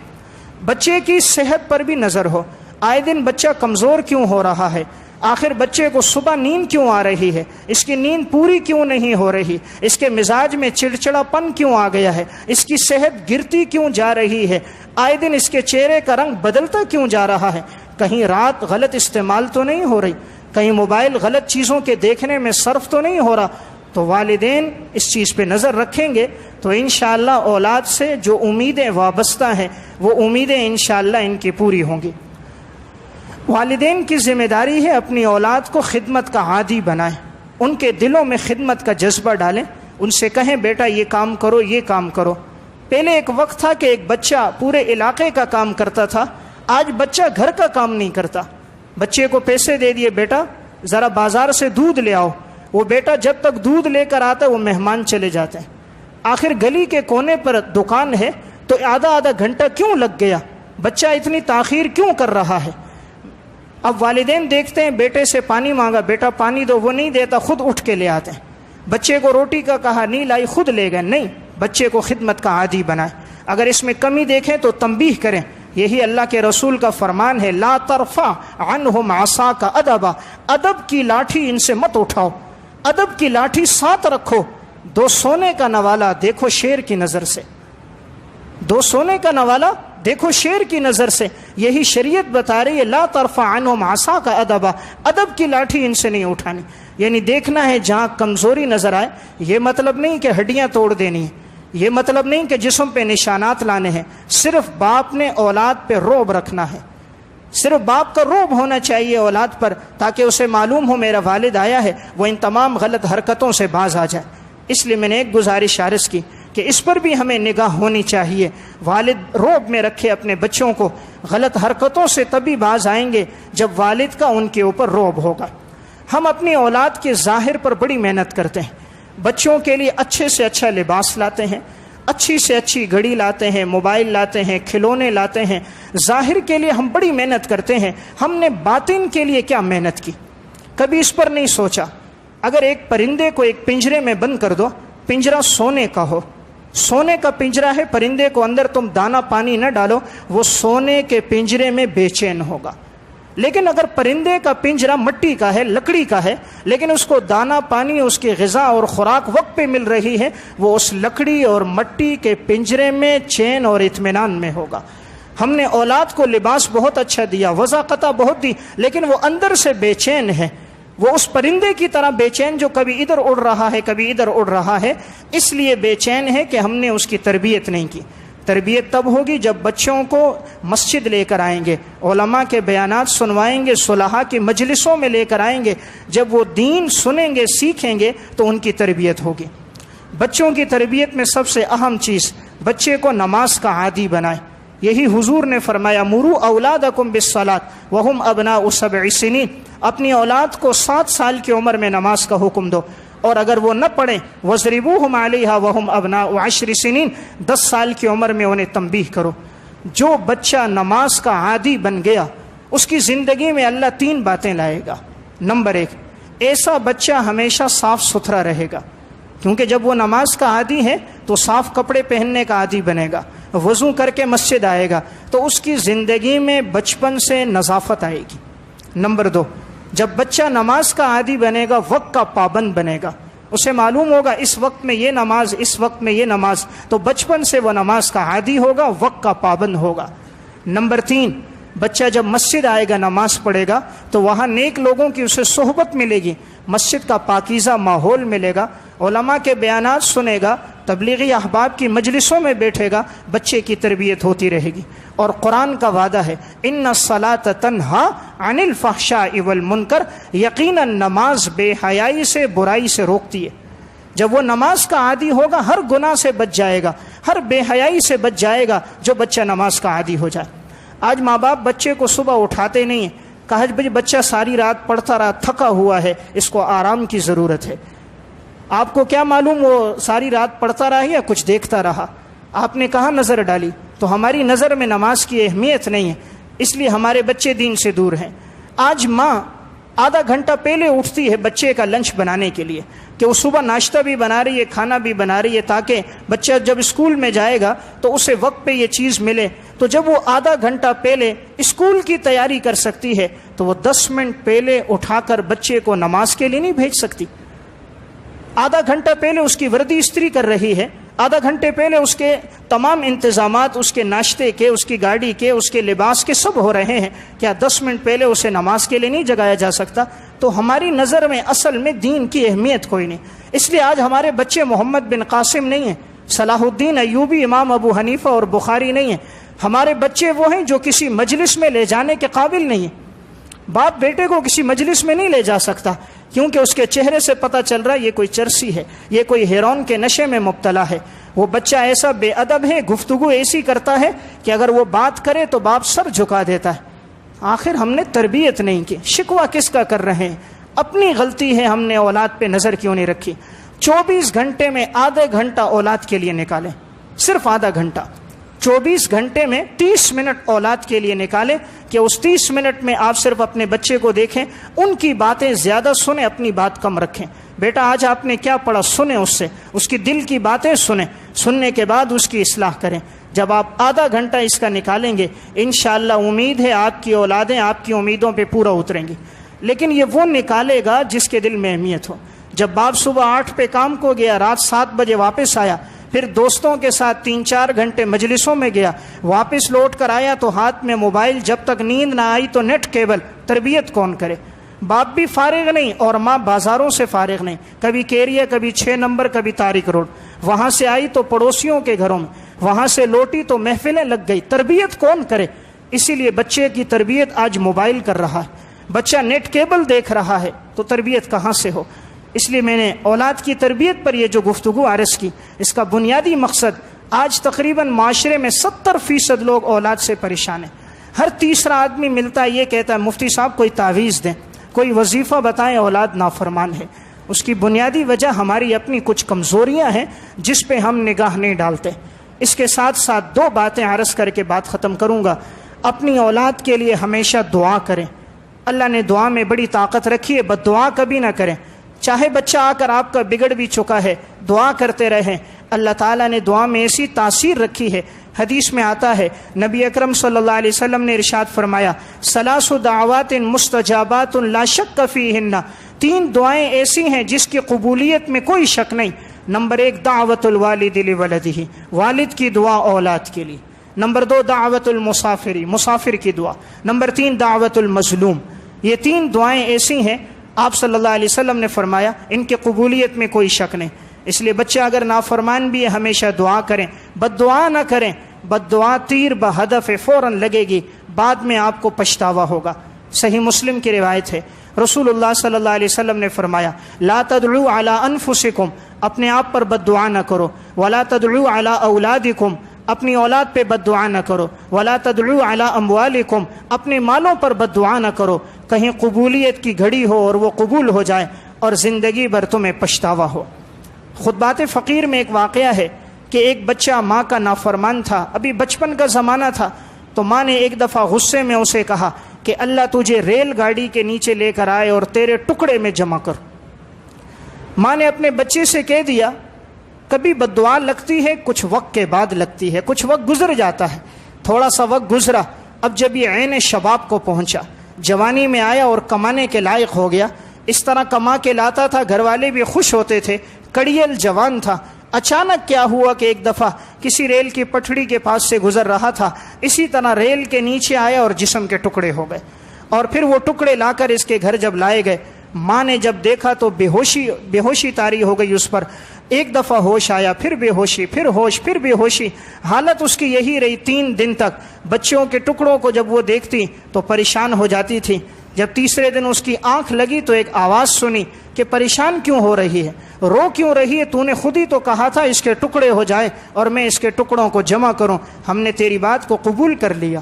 بچے کی صحت پر بھی نظر ہو، آئے دن بچہ کمزور کیوں ہو رہا ہے، آخر بچے کو صبح نیند کیوں آ رہی ہے، اس کی نیند پوری کیوں نہیں ہو رہی، اس کے مزاج میں چڑچڑا پن کیوں آ گیا ہے، اس کی صحت گرتی کیوں جا رہی ہے، آئے دن اس کے چہرے کا رنگ بدلتا کیوں جا رہا ہے۔ کہیں رات غلط استعمال تو نہیں ہو رہی، کہیں موبائل غلط چیزوں کے دیکھنے میں صرف تو نہیں ہو رہا۔ تو والدین اس چیز پہ نظر رکھیں گے تو انشاءاللہ اولاد سے جو امیدیں وابستہ ہیں وہ امیدیں انشاءاللہ ان کی پوری ہوں گی۔ والدین کی ذمہ داری ہے اپنی اولاد کو خدمت کا عادی بنائیں، ان کے دلوں میں خدمت کا جذبہ ڈالیں، ان سے کہیں بیٹا یہ کام کرو یہ کام کرو۔ پہلے ایک وقت تھا کہ ایک بچہ پورے علاقے کا کام کرتا تھا، آج بچہ گھر کا کام نہیں کرتا۔ بچے کو پیسے دے دیے، بیٹا ذرا بازار سے دودھ لے آؤ، وہ بیٹا جب تک دودھ لے کر آتا ہے وہ مہمان چلے جاتے ہیں۔ آخر گلی کے کونے پر دکان ہے تو آدھا گھنٹہ کیوں لگ گیا، بچہ اتنی تاخیر کیوں کر رہا ہے۔ اب والدین دیکھتے ہیں بیٹے سے پانی مانگا، بیٹا پانی دو، وہ نہیں دیتا، خود اٹھ کے لے آتے ہیں۔ بچے کو روٹی کا کہا، نہیں لائی، خود لے گئے۔ نہیں، بچے کو خدمت کا عادی بنائیں، اگر اس میں کمی دیکھیں تو تنبیہ کریں۔ یہی اللہ کے رسول کا فرمان ہے، لا ترفع عنہم عصاک ادبا، ادب کی لاٹھی ان سے مت اٹھاؤ، ادب کی لاٹھی ساتھ رکھو۔ دو سونے کا نوالا دیکھو شیر کی نظر سے، دو سونے کا نوالا دیکھو شیر کی نظر سے۔ یہی شریعت بتا رہی ہے، لا ترفع عنہم عصاک ادبا، ادب کی لاٹھی ان سے نہیں اٹھانی۔ یعنی دیکھنا ہے جہاں کمزوری نظر آئے، یہ مطلب نہیں کہ ہڈیاں توڑ دینی ہیں، یہ مطلب نہیں کہ جسم پہ نشانات لانے ہیں، صرف باپ نے اولاد پہ رعب رکھنا ہے، صرف باپ کا رعب ہونا چاہیے اولاد پر، تاکہ اسے معلوم ہو میرا والد آیا ہے، وہ ان تمام غلط حرکتوں سے باز آ جائے۔ اس لیے میں نے ایک گزارش عرض کی کہ اس پر بھی ہمیں نگاہ ہونی چاہیے، والد رعب میں رکھے اپنے بچوں کو، غلط حرکتوں سے تبھی باز آئیں گے جب والد کا ان کے اوپر رعب ہوگا۔ ہم اپنی اولاد کے ظاہر پر بڑی محنت کرتے ہیں، بچوں کے لیے اچھے سے اچھا لباس لاتے ہیں، اچھی سے اچھی گھڑی لاتے ہیں، موبائل لاتے ہیں، کھلونے لاتے ہیں، ظاہر کے لیے ہم بڑی محنت کرتے ہیں، ہم نے باطن کے لیے کیا محنت کی، کبھی اس پر نہیں سوچا۔ اگر ایک پرندے کو ایک پنجرے میں بند کر دو، پنجرا سونے کا ہو، سونے کا پنجرا ہے، پرندے کو اندر تم دانا پانی نہ ڈالو، وہ سونے کے پنجرے میں بے چین ہوگا۔ لیکن اگر پرندے کا پنجرا مٹی کا ہے، لکڑی کا ہے، لیکن اس کو دانا پانی، اس کی غذا اور خوراک وقت پہ مل رہی ہے، وہ اس لکڑی اور مٹی کے پنجرے میں چین اور اطمینان میں ہوگا۔ ہم نے اولاد کو لباس بہت اچھا دیا، وضاقتہ بہت دی، لیکن وہ اندر سے بے چین ہے، وہ اس پرندے کی طرح بے چین جو کبھی ادھر اڑ رہا ہے کبھی ادھر اڑ رہا ہے، اس لیے بے چین ہے کہ ہم نے اس کی تربیت نہیں کی۔ تربیت تب ہوگی جب بچوں کو مسجد لے کر آئیں گے، علماء کے بیانات سنوائیں گے، صلحاء کی مجلسوں میں لے کر آئیں گے، جب وہ دین سنیں گے سیکھیں گے تو ان کی تربیت ہوگی۔ بچوں کی تربیت میں سب سے اہم چیز بچے کو نماز کا عادی بنائیں۔ یہی حضور نے فرمایا، مروا اولادکم بالصلاۃ وہم ابناء 7 سنین، اپنی اولاد کو 7 سال کی عمر میں نماز کا حکم دو، اور اگر وہ نہ پڑھیں وَضْرِبُوهُمْ عَلَيْهَا وَهُمْ أَبْنَاءُ 10 سنین، 10 سال کی عمر میں انہیں تنبیہ کرو۔ جو بچہ نماز کا عادی بن گیا اس کی زندگی میں اللہ 3 باتیں لائے گا۔ نمبر 1، ایسا بچہ ہمیشہ صاف ستھرا رہے گا، کیونکہ جب وہ نماز کا عادی ہے تو صاف کپڑے پہننے کا عادی بنے گا، وضو کر کے مسجد آئے گا، تو اس کی زندگی میں بچپن سے نظافت آئے گی۔ نمبر 2، جب بچہ نماز کا عادی بنے گا وقت کا پابند بنے گا، اسے معلوم ہوگا اس وقت میں یہ نماز، اس وقت میں یہ نماز، تو بچپن سے وہ نماز کا عادی ہوگا، وقت کا پابند ہوگا۔ نمبر 3، بچہ جب مسجد آئے گا نماز پڑھے گا تو وہاں نیک لوگوں کی اسے صحبت ملے گی، مسجد کا پاکیزہ ماحول ملے گا، علماء کے بیانات سنے گا، تبلیغی احباب کی مجلسوں میں بیٹھے گا، بچے کی تربیت ہوتی رہے گی۔ اور قرآن کا وعدہ ہے ان الصلاۃ تنہا عن الفحشاء والمنکر، یقیناً نماز بے حیائی سے، برائی سے روکتی ہے۔ جب وہ نماز کا عادی ہوگا ہر گناہ سے بچ جائے گا، ہر بے حیائی سے بچ جائے گا جو بچہ نماز کا عادی ہو جائے۔ آج ماں باپ بچے کو صبح اٹھاتے نہیں ہیں، کہا بچہ ساری رات پڑھتا رہا، تھکا ہوا ہے، اس کو آرام کی ضرورت ہے۔ آپ کو کیا معلوم وہ ساری رات پڑھتا رہا یا کچھ دیکھتا رہا؟ آپ نے کہاں نظر ڈالی؟ تو ہماری نظر میں نماز کی اہمیت نہیں ہے، اس لیے ہمارے بچے دین سے دور ہیں۔ آج ماں آدھا گھنٹہ پہلے اٹھتی ہے بچے کا لنچ بنانے کے لیے، کہ وہ صبح ناشتہ بھی بنا رہی ہے، کھانا بھی بنا رہی ہے، تاکہ بچہ جب اسکول میں جائے گا تو اسے وقت پہ یہ چیز ملے۔ تو جب وہ آدھا گھنٹہ پہلے اسکول کی تیاری کر سکتی ہے تو وہ 10 منٹ پہلے اٹھا کر بچے کو نماز کے لیے نہیں بھیج سکتی؟ آدھا گھنٹہ پہلے اس کی وردی استری کر رہی ہے، آدھا گھنٹے پہلے اس کے تمام انتظامات، اس کے ناشتے کے، اس کی گاڑی کے، اس کے لباس کے سب ہو رہے ہیں، کیا 10 منٹ پہلے اسے نماز کے لیے نہیں جگایا جا سکتا؟ تو ہماری نظر میں اصل میں دین کی اہمیت کوئی نہیں۔ اس لیے آج ہمارے بچے محمد بن قاسم نہیں ہیں، صلاح الدین ایوبی، امام ابو حنیفہ اور بخاری نہیں ہیں۔ ہمارے بچے وہ ہیں جو کسی مجلس میں لے جانے کے قابل نہیں ہیں۔ باپ بیٹے کو کسی مجلس میں نہیں لے جا سکتا، کیونکہ اس کے چہرے سے پتہ چل رہا ہے یہ کوئی چرسی ہے، یہ کوئی ہیرون کے نشے میں مبتلا ہے۔ وہ بچہ ایسا بے ادب ہے، گفتگو ایسی کرتا ہے کہ اگر وہ بات کرے تو باپ سر جھکا دیتا ہے۔ آخر ہم نے تربیت نہیں کی، شکوہ کس کا کر رہے ہیں؟ اپنی غلطی ہے، ہم نے اولاد پہ نظر کیوں نہیں رکھی؟ 24 گھنٹے میں آدھا گھنٹہ اولاد کے لیے نکالیں، صرف آدھا گھنٹہ۔ 24 گھنٹے میں 30 منٹ اولاد کے لیے نکالیں کہ اس 30 منٹ میں آپ صرف اپنے بچے کو دیکھیں، ان کی باتیں زیادہ سنیں، اپنی بات کم رکھیں۔ بیٹا آج آپ نے کیا پڑھا، سنیں اس سے، اس کی دل کی باتیں سنیں، سننے کے بعد اس کی اصلاح کریں۔ جب آپ آدھا گھنٹہ اس کا نکالیں گے انشاءاللہ امید ہے آپ کی اولادیں آپ کی امیدوں پہ پورا اتریں گی۔ لیکن یہ وہ نکالے گا جس کے دل میں اہمیت ہو۔ جب باپ صبح 8 پہ کام کو گیا، رات 7 بجے واپس آیا، پھر دوستوں کے ساتھ 3-4 گھنٹے مجلسوں میں گیا، واپس لوٹ کر آیا تو ہاتھ میں موبائل، جب تک نیند نہ آئی تو نیٹ کیبل، تربیت کون کرے؟ باپ بھی فارغ نہیں اور ماں بازاروں سے فارغ نہیں، کبھی کیریا، کبھی 6 نمبر، کبھی طارق روڈ، وہاں سے آئی تو پڑوسیوں کے گھروں میں، وہاں سے لوٹی تو محفلیں لگ گئی، تربیت کون کرے؟ اسی لیے بچے کی تربیت آج موبائل کر رہا ہے، بچہ نیٹ کیبل دیکھ رہا ہے، تو تربیت کہاں سے ہو؟ اس لیے میں نے اولاد کی تربیت پر یہ جو گفتگو عرض کی، اس کا بنیادی مقصد آج تقریباً معاشرے میں 70% لوگ اولاد سے پریشان ہیں۔ ہر تیسرا آدمی ملتا ہے یہ کہتا ہے مفتی صاحب کوئی تعویذ دیں، کوئی وظیفہ بتائیں، اولاد نافرمان ہے۔ اس کی بنیادی وجہ ہماری اپنی کچھ کمزوریاں ہیں جس پہ ہم نگاہ نہیں ڈالتے۔ اس کے ساتھ ساتھ 2 باتیں عرض کر کے بات ختم کروں گا۔ اپنی اولاد کے لیے ہمیشہ دعا کریں، اللہ نے دعا میں بڑی طاقت رکھی ہے، بد دعا کبھی نہ کریں۔ چاہے بچہ آ کر آپ کا بگڑ بھی چکا ہے، دعا کرتے رہیں، اللہ تعالیٰ نے دعا میں ایسی تاثیر رکھی ہے۔ حدیث میں آتا ہے نبی اکرم صلی اللہ علیہ وسلم نے ارشاد فرمایا 3 دعوات مستجابات لا شک فیہن، 3 دعائیں ایسی ہیں جس کی قبولیت میں کوئی شک نہیں۔ نمبر 1 دعوت الوالد لولدہ، والد کی دعا اولاد کے لیے۔ نمبر 2 دعوت المسافری، مسافر کی دعا۔ نمبر 3 دعوت المظلوم۔ یہ 3 دعائیں ایسی ہیں آپ صلی اللہ علیہ وسلم نے فرمایا ان کی قبولیت میں کوئی شک نہیں۔ اس لیے بچہ اگر نافرمان بھی ہے ہمیشہ دعا کریں، بد دعا نہ کریں، بد دعا تیر بہدف فوراً لگے گی، بعد میں آپ کو پچھتاوا ہوگا۔ صحیح مسلم کی روایت ہے، رسول اللہ صلی اللہ علیہ وسلم نے فرمایا لا تدعوا علی انفسکم، اپنے آپ پر بد دعا نہ کرو، ولا تدعوا علی اولادکم، اپنی اولاد پہ بد دعا نہ کرو، ولا تدعوا علی اموالکم، اپنے مالوں پر بد دعا نہ کرو، کہیں قبولیت کی گھڑی ہو اور وہ قبول ہو جائے اور زندگی بھر تمہیں پچھتاوا ہو۔ خطبات فقیر میں ایک واقعہ ہے کہ ایک بچہ ماں کا نافرمان تھا، ابھی بچپن کا زمانہ تھا، تو ماں نے ایک دفعہ غصے میں اسے کہا کہ اللہ تجھے ریل گاڑی کے نیچے لے کر آئے اور تیرے ٹکڑے میں جمع کر۔ ماں نے اپنے بچے سے کہہ دیا کبھی بد دعا لگتی ہے، کچھ وقت کے بعد لگتی ہے، کچھ وقت گزر جاتا ہے، تھوڑا سا وقت گزرا، اب جب یہ عین شباب کو پہنچا، جوانی میں آیا اور کمانے کے لائق ہو گیا، اس طرح کما کے لاتا تھا، گھر والے بھی خوش ہوتے تھے، کڑیل جوان تھا، اچانک کیا ہوا کہ ایک دفعہ کسی ریل کی پٹڑی کے پاس سے گزر رہا تھا، اسی طرح ریل کے نیچے آیا اور جسم کے ٹکڑے ہو گئے، اور پھر وہ ٹکڑے لا کر اس کے گھر جب لائے گئے، ماں نے جب دیکھا تو بے ہوشی طاری ہو گئی اس پر۔ ایک دفعہ ہوش آیا، پھر بے ہوشی، پھر ہوش، پھر بے ہوشی، حالت اس کی یہی رہی 3 دن تک۔ بچوں کے ٹکڑوں کو جب وہ دیکھتی تو پریشان ہو جاتی تھی۔ جب تیسرے دن اس کی آنکھ لگی تو ایک آواز سنی کہ پریشان کیوں ہو رہی ہے، رو کیوں رہی ہے، تو نے خود ہی تو کہا تھا اس کے ٹکڑے ہو جائے اور میں اس کے ٹکڑوں کو جمع کروں، ہم نے تیری بات کو قبول کر لیا۔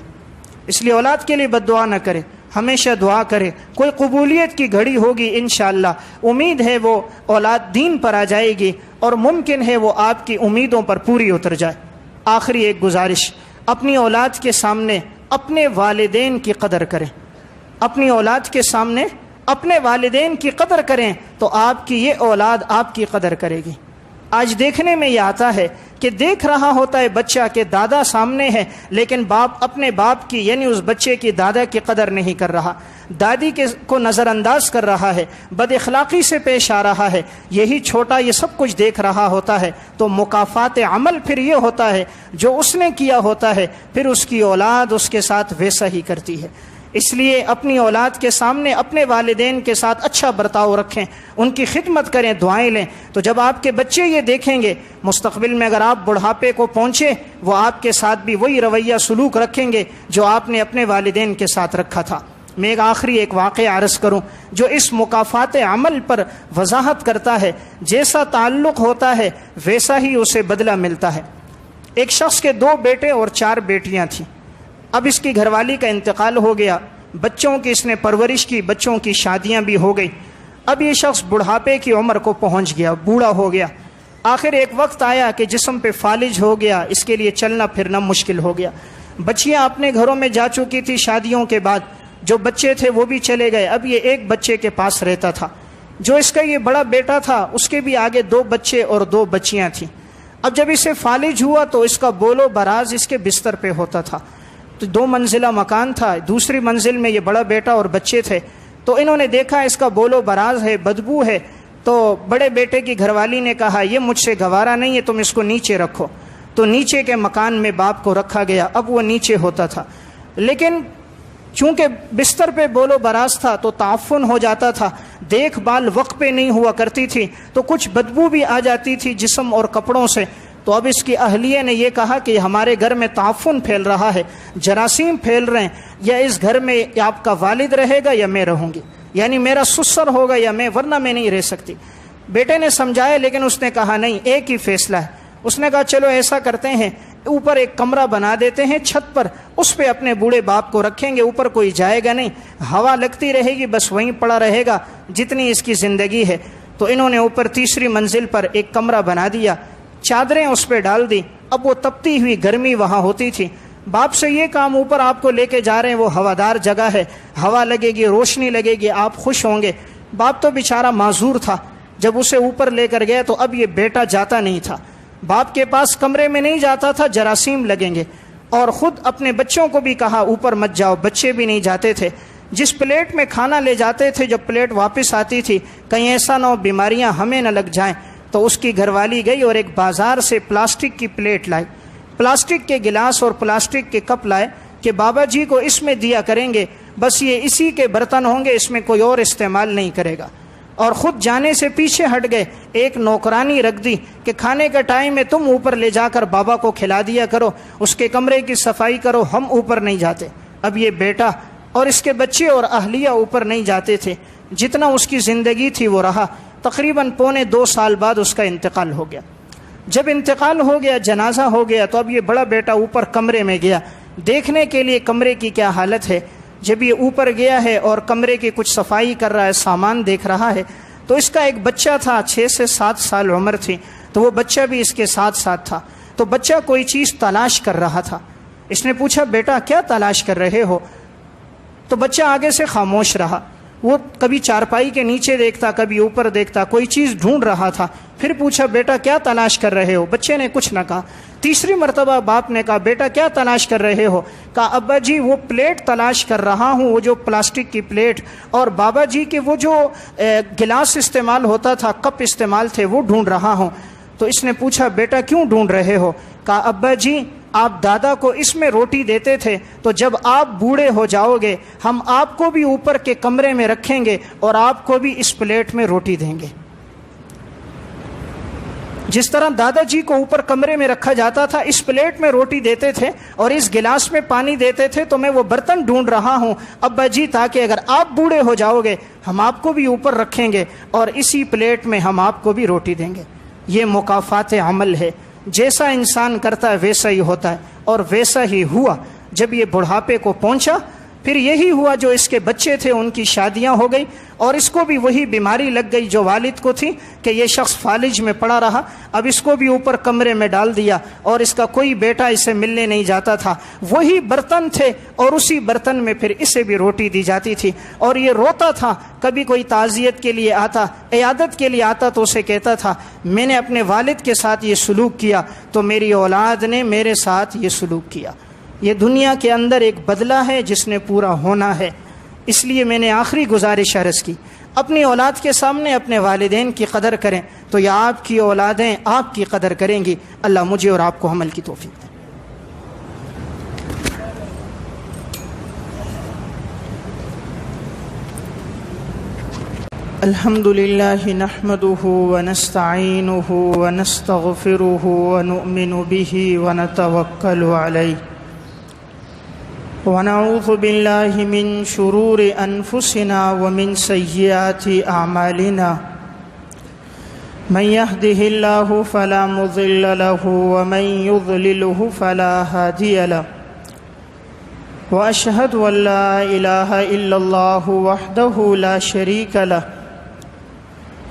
اس لیے اولاد کے لیے بد دعا نہ کرے، ہمیشہ دعا کرے، کوئی قبولیت کی گھڑی ہوگی انشاءاللہ، امید ہے وہ اولاد دین پر آ جائے گی، اور ممکن ہے وہ آپ کی امیدوں پر پوری اتر جائے۔ آخری ایک گزارش، اپنی اولاد کے سامنے اپنے والدین کی قدر کریں، اپنی اولاد کے سامنے اپنے والدین کی قدر کریں تو آپ کی یہ اولاد آپ کی قدر کرے گی۔ آج دیکھنے میں یہ آتا ہے کہ دیکھ رہا ہوتا ہے بچہ کہ دادا سامنے ہے، لیکن باپ اپنے باپ کی یعنی اس بچے کی دادا کی قدر نہیں کر رہا، دادی کو نظر انداز کر رہا ہے، بد اخلاقی سے پیش آ رہا ہے۔ یہی چھوٹا یہ سب کچھ دیکھ رہا ہوتا ہے تو مکافات عمل پھر یہ ہوتا ہے جو اس نے کیا ہوتا ہے، پھر اس کی اولاد اس کے ساتھ ویسا ہی کرتی ہے۔ اس لیے اپنی اولاد کے سامنے اپنے والدین کے ساتھ اچھا برتاؤ رکھیں، ان کی خدمت کریں، دعائیں لیں، تو جب آپ کے بچے یہ دیکھیں گے، مستقبل میں اگر آپ بڑھاپے کو پہنچے وہ آپ کے ساتھ بھی وہی رویہ سلوک رکھیں گے جو آپ نے اپنے والدین کے ساتھ رکھا تھا۔ میں ایک آخری واقعہ عرض کروں جو اس مکافات عمل پر وضاحت کرتا ہے، جیسا تعلق ہوتا ہے ویسا ہی اسے بدلہ ملتا ہے۔ ایک شخص کے 2 بیٹے اور 4 بیٹیاں تھیں۔ اب اس کی گھر والی کا انتقال ہو گیا، بچوں کی اس نے پرورش کی، بچوں کی شادیاں بھی ہو گئی۔ اب یہ شخص بڑھاپے کی عمر کو پہنچ گیا، بوڑھا ہو گیا۔ آخر ایک وقت آیا کہ جسم پہ فالج ہو گیا، اس کے لیے چلنا پھرنا مشکل ہو گیا۔ بچیاں اپنے گھروں میں جا چکی تھی شادیوں کے بعد، جو بچے تھے وہ بھی چلے گئے۔ اب یہ ایک بچے کے پاس رہتا تھا، جو اس کا یہ بڑا بیٹا تھا، اس کے بھی آگے 2 بچے اور 2 بچیاں تھیں۔ اب جب اسے فالج ہوا تو اس کا بول و براز اس کے بستر پہ ہوتا تھا۔ تو 2 منزلہ مکان تھا، دوسری منزل میں یہ بڑا بیٹا اور بچے تھے، تو انہوں نے دیکھا اس کا بول و براز ہے، بدبو ہے، تو بڑے بیٹے کی گھر والی نے کہا یہ مجھ سے گوارا نہیں ہے، تم اس کو نیچے رکھو۔ تو نیچے کے مکان میں باپ کو رکھا گیا۔ اب وہ نیچے ہوتا تھا، لیکن چونکہ بستر پہ بول و براز تھا تو تعفن ہو جاتا تھا، دیکھ بھال وقت پہ نہیں ہوا کرتی تھی، تو کچھ بدبو بھی آ جاتی تھی جسم اور کپڑوں سے۔ تو اب اس کی اہلیہ نے یہ کہا کہ ہمارے گھر میں تعفن پھیل رہا ہے، جراثیم پھیل رہے ہیں، یا اس گھر میں آپ کا والد رہے گا یا میں رہوں گی، یعنی میرا سسر ہوگا یا میں، ورنہ میں نہیں رہ سکتی۔ بیٹے نے سمجھایا لیکن اس نے کہا نہیں، ایک ہی فیصلہ ہے۔ اس نے کہا چلو ایسا کرتے ہیں، اوپر ایک کمرہ بنا دیتے ہیں چھت پر، اس پہ اپنے بوڑھے باپ کو رکھیں گے، اوپر کوئی جائے گا نہیں، ہوا لگتی رہے گی، بس وہیں پڑا رہے گا جتنی اس کی زندگی ہے۔ تو انہوں نے اوپر تیسری منزل پر ایک کمرہ بنا دیا، چادریں اس پہ ڈال دی۔ اب وہ تپتی ہوئی گرمی وہاں ہوتی تھی، باپ سے یہ کام اوپر آپ کو لے کے جا رہے ہیں، وہ ہوادار جگہ ہے، ہوا لگے گی، روشنی لگے گی، آپ خوش ہوں گے۔ باپ تو بیچارہ معذور تھا، جب اسے اوپر لے کر گیا تو اب یہ بیٹا جاتا نہیں تھا، باپ کے پاس کمرے میں نہیں جاتا تھا، جراثیم لگیں گے، اور خود اپنے بچوں کو بھی کہا اوپر مت جاؤ، بچے بھی نہیں جاتے تھے۔ جس پلیٹ میں کھانا لے جاتے تھے، جب پلیٹ واپس آتی تھی کہیں ایسا نہ ہو بیماریاں ہمیں نہ لگ جائیں، تو اس کی گھر والی گئی اور ایک بازار سے پلاسٹک کی پلیٹ لائی، پلاسٹک کے گلاس اور پلاسٹک کے کپ لائے کہ بابا جی کو اس میں دیا کریں گے، بس یہ اسی کے برتن ہوں گے، اس میں کوئی اور استعمال نہیں کرے گا۔ اور خود جانے سے پیچھے ہٹ گئے، ایک نوکرانی رکھ دی کہ کھانے کا ٹائم ہے، تم اوپر لے جا کر بابا کو کھلا دیا کرو، اس کے کمرے کی صفائی کرو، ہم اوپر نہیں جاتے۔ اب یہ بیٹا اور اس کے بچے اور اہلیہ اوپر نہیں جاتے تھے، جتنا اس کی زندگی تھی وہ رہا۔ تقریباً 2.25 سال بعد اس کا انتقال ہو گیا۔ جب انتقال ہو گیا، جنازہ ہو گیا، تو اب یہ بڑا بیٹا اوپر کمرے میں گیا دیکھنے کے لیے کمرے کی کیا حالت ہے۔ جب یہ اوپر گیا ہے اور کمرے کی کچھ صفائی کر رہا ہے، سامان دیکھ رہا ہے، تو اس کا ایک بچہ تھا، 6 سے 7 سال عمر تھی، تو وہ بچہ بھی اس کے ساتھ ساتھ تھا۔ تو بچہ کوئی چیز تلاش کر رہا تھا۔ اس نے پوچھا بیٹا کیا تلاش کر رہے ہو؟ تو بچہ آگے سے خاموش رہا، وہ کبھی چارپائی کے نیچے دیکھتا، کبھی اوپر دیکھتا، کوئی چیز ڈھونڈ رہا تھا۔ پھر پوچھا بیٹا کیا تلاش کر رہے ہو؟ بچے نے کچھ نہ کہا۔ تیسری مرتبہ باپ نے کہا بیٹا کیا تلاش کر رہے ہو؟ کہا ابا جی وہ پلیٹ تلاش کر رہا ہوں، وہ جو پلاسٹک کی پلیٹ، اور بابا جی کے وہ جو گلاس استعمال ہوتا تھا، کپ استعمال تھے، وہ ڈھونڈ رہا ہوں۔ تو اس نے پوچھا بیٹا کیوں ڈھونڈ رہے ہو؟ کہا ابا جی آپ دادا کو اس میں روٹی دیتے تھے، تو جب آپ بوڑھے ہو جاؤ گے ہم آپ کو بھی اوپر کے کمرے میں رکھیں گے اور آپ کو بھی اس پلیٹ میں روٹی دیں گے۔ جس طرح دادا جی کو اوپر کمرے میں رکھا جاتا تھا، اس پلیٹ میں روٹی دیتے تھے اور اس گلاس میں پانی دیتے تھے، تو میں وہ برتن ڈھونڈ رہا ہوں ابا جی تاکہ اگر آپ بوڑھے ہو جاؤ گے ہم آپ کو بھی اوپر رکھیں گے اور اسی پلیٹ میں ہم آپ کو بھی روٹی دیں گے۔ یہ مکافات عمل ہے، جیسا انسان کرتا ہے ویسا ہی ہوتا ہے، اور ویسا ہی ہوا۔ جب یہ بڑھاپے کو پہنچا پھر یہی ہوا، جو اس کے بچے تھے ان کی شادیاں ہو گئی اور اس کو بھی وہی بیماری لگ گئی جو والد کو تھی کہ یہ شخص فالج میں پڑا رہا۔ اب اس کو بھی اوپر کمرے میں ڈال دیا اور اس کا کوئی بیٹا اسے ملنے نہیں جاتا تھا۔ وہی برتن تھے اور اسی برتن میں پھر اسے بھی روٹی دی جاتی تھی، اور یہ روتا تھا۔ کبھی کوئی تعزیت کے لیے آتا، عیادت کے لیے آتا تو اسے کہتا تھا میں نے اپنے والد کے ساتھ یہ سلوک کیا تو میری اولاد نے میرے ساتھ یہ سلوک کیا۔ یہ دنیا کے اندر ایک بدلہ ہے جس نے پورا ہونا ہے۔ اس لیے میں نے آخری گزارش عرض کی، اپنی اولاد کے سامنے اپنے والدین کی قدر کریں تو یہ آپ کی اولادیں آپ کی قدر کریں گی۔ اللہ مجھے اور آپ کو عمل کی توفیق دے۔ الحمد للہ نحمده ونستعینه ونستغفره ونؤمن به ونتوکل علیہ ونعوذ باللہ من شرور انفسنا ومن سیئات اعمالنا من يهده الله فلا مضل له ومن يضلله فلا هادي له واشهد ان لا اله الا الله وحده لا شريك له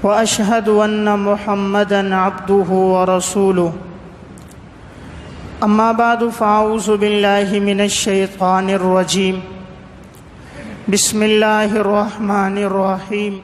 واشهد ان محمدا عبده ورسوله اما بعد فاعوذ باللہ من الشیطان الرجیم بسم اللہ الرحمن الرحیم